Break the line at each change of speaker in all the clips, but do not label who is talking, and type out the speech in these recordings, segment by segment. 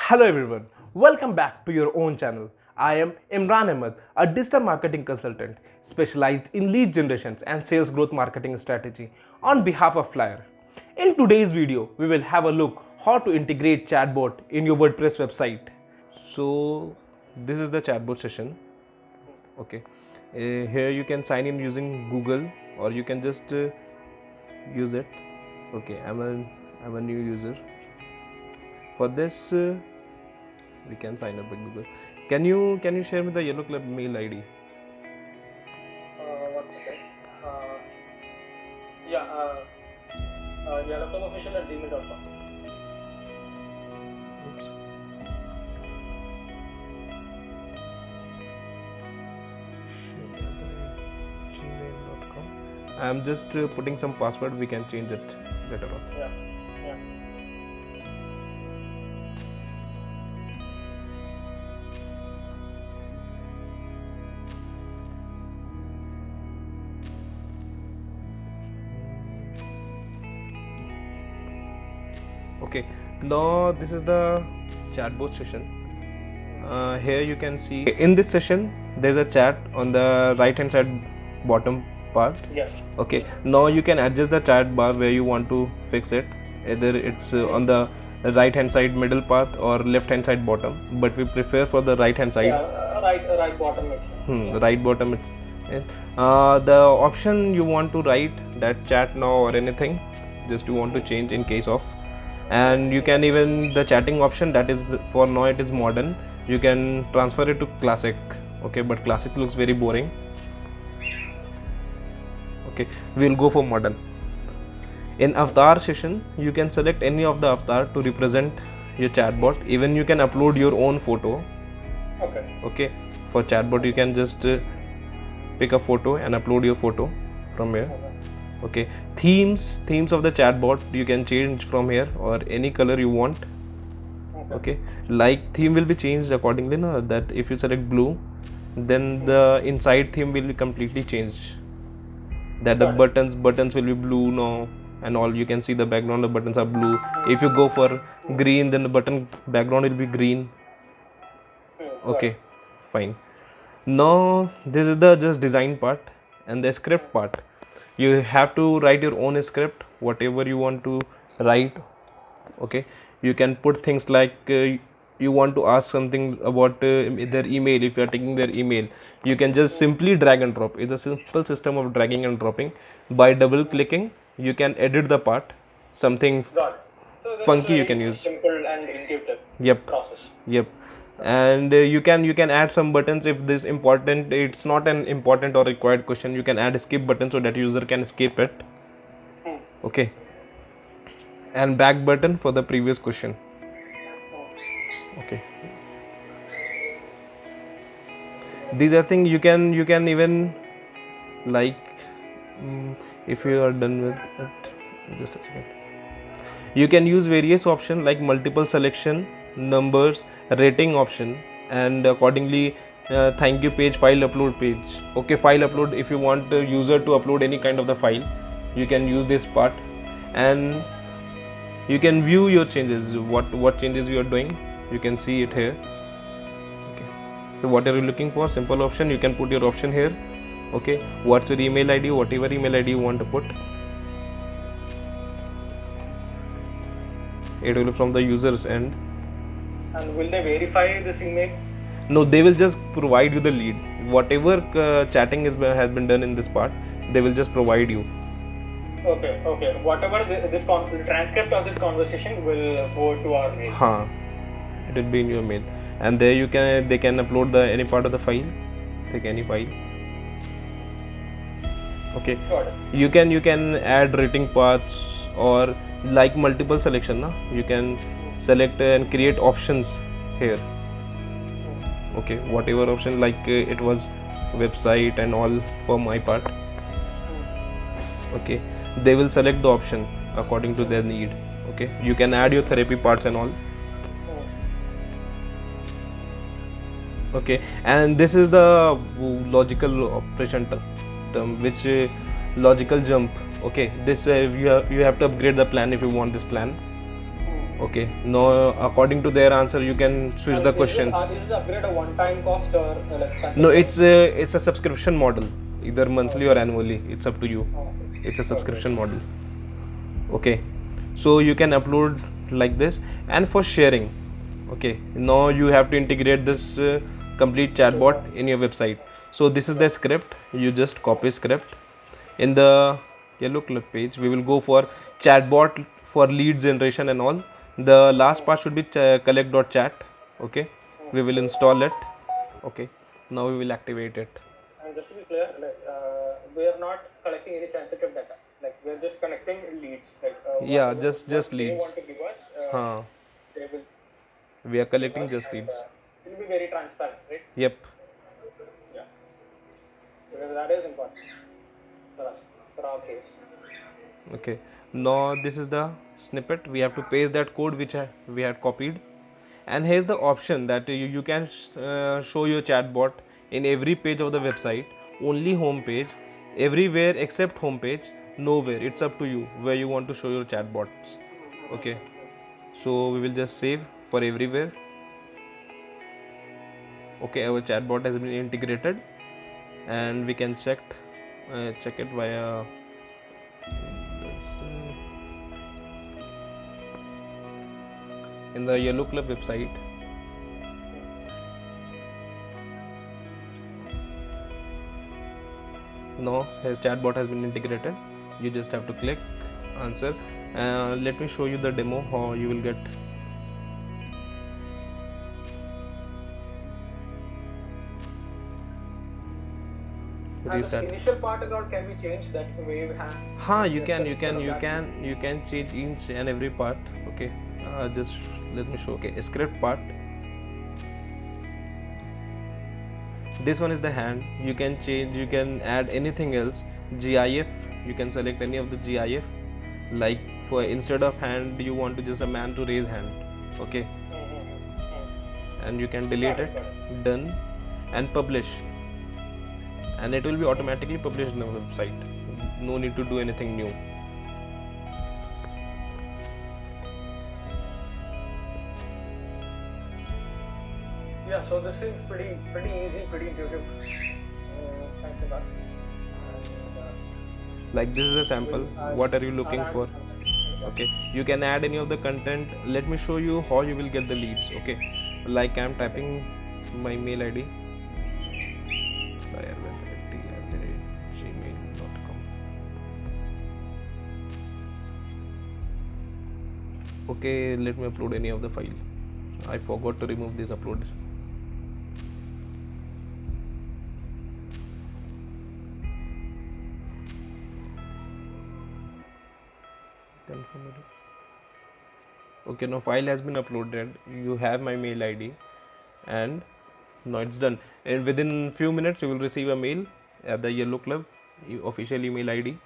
Hello everyone, welcome back to your own channel. I am Imran Ahmed, a digital marketing consultant specialized in lead generations and sales growth marketing strategy on behalf of Flyer. In today's video, we will have a look how to integrate chatbot in your WordPress website. So this is the chatbot session. Okay, here you can sign in using Google or you can just use it. Okay, I'm a new user. For this, we can sign up with Google. Can you share me the Yellow Club mail ID?
One second. yellowclubofficial@gmail.com.
Oops. gmail.com. I'm just putting some password. We can change it later on.
Yeah.
Okay, now this is the chatbot session. Here you can see in this session there's a chat on the right hand side bottom part.
Yes.
Okay, now you can adjust the chat bar where you want to fix it, either it's on the right hand side middle path or left hand side bottom, but we prefer for the right hand side.
Right bottom makes sense.
The right bottom it's the option you want to write that chat now or anything, just you want to change in case of. And you can even the chatting option, that is for now it is modern, you can transfer it to classic. Okay, but classic looks very boring. Okay, we'll go for modern. In avatar session, you can select any of the avatar to represent your chatbot. Even you can upload your own photo. Okay, for chatbot you can just pick a photo and upload your photo from here. Okay, themes of the chatbot you can change from here, or any color you want. Okay, like theme will be changed accordingly. No, that if you select blue, then the inside theme will be completely changed. That the buttons will be blue now, and all you can see the background of buttons are blue. If you go for green, then the button background will be green. Okay, fine. Now this is the just design part and the script part. You have to write your own script, whatever you want to write. Okay, you can put things like you want to ask something about their email. If you are taking their email, you can just simply drag and drop. It's a simple system of dragging and dropping. By double clicking, you can edit the part. Something funky you can use.
Simple and intuitive.
Yep.
Process.
Yep. And you can add some buttons if this important, it's not an important or required question. You can add a skip button so that user can skip it. Okay, and back button for the previous question. Okay, these are things you can even like if you are done with it, just a second, you can use various options like multiple selection, numbers, rating option, and accordingly thank you page, file upload page. Okay, file upload, if you want the user to upload any kind of the file, you can use this part, and you can view your changes, what changes you are doing. You can see it here. Okay, so what are you looking for? Simple option, you can put your option here. Okay, what's your email ID, whatever email ID you want to put. It will be from the user's end.
And will they verify this email?
No, they will just provide you the lead. Whatever chatting has been done in this part, they will just provide you.
Okay. Whatever the transcript of this conversation will go to our mail.
It will be in your mail, and there they can upload any part of the file. Take any file. Okay.
Got it.
You can add rating paths or like multiple selection. Na? You can select and create options here. Okay, whatever option, like it was website and all for my part. Okay, they will select the option according to their need. Okay, you can add your therapy parts and all. Okay, and this is the logical operation term, which logical jump. Okay, this you have to upgrade the plan if you want this plan. Okay, now according to their answer you can switch the questions.
Is the upgrade a one-time cost or like
No, it's a subscription model, either monthly or annually. It's up to you. It's a subscription model. Okay, so you can upload like this. And for sharing, okay, now you have to integrate this complete chatbot in your website. So this is the script. You just copy script. In the yellow club page we will go for chatbot for lead generation and all. The last part should be collect.chat. Okay, we will install it. Okay, now we will activate it.
And just to be clear, like we are not collecting any sensitive data. Like we are just connecting leads. Like
Yeah,
what
just
they
leads.
want to give us, they will.
We are collecting just leads.
It will be very transparent, right?
Yep.
Yeah. Because that is important for us, for our case.
Okay, now this is the snippet. We have to paste that code which we had copied, and here's the option that you can show your chatbot in every page of the website, only home page, everywhere except home page, nowhere. It's up to you where you want to show your chatbots. Okay, so we will just save for everywhere. Okay, our chatbot has been integrated, and we can check it via in the Yellow Club website. Now his chatbot has been integrated. You just have to click answer. Let me show you the demo how you will get. Restart.
And the initial part can be changed that we have.
You can change each and every part. Okay, just let me show. Okay, script part. This one is the hand. You can change, you can add anything else. GIF, you can select any of the GIF. Like for instead of hand, you want to just a man to raise hand. Okay, and you can delete it. Done, and publish. And it will be automatically published on the website. No need to do anything new.
Yeah, so this is pretty easy, pretty intuitive. Thanks a lot.
Like this is a sample. What are you looking for? Okay, you can add any of the content. Let me show you how you will get the leads. Okay, like I'm typing my mail ID. gmail.com. Okay, let me upload any of the file. I forgot to remove this upload. Okay, now file has been uploaded. You have my mail ID, and now it's done. And within few minutes you will receive a mail at the Yellow Club official email ID.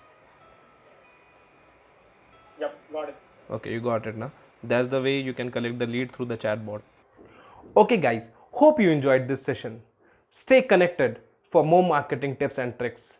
Yep, got it.
Okay, you got it now. That's the way you can collect the lead through the chatbot. Okay guys, hope you enjoyed this session. Stay connected for more marketing tips and tricks.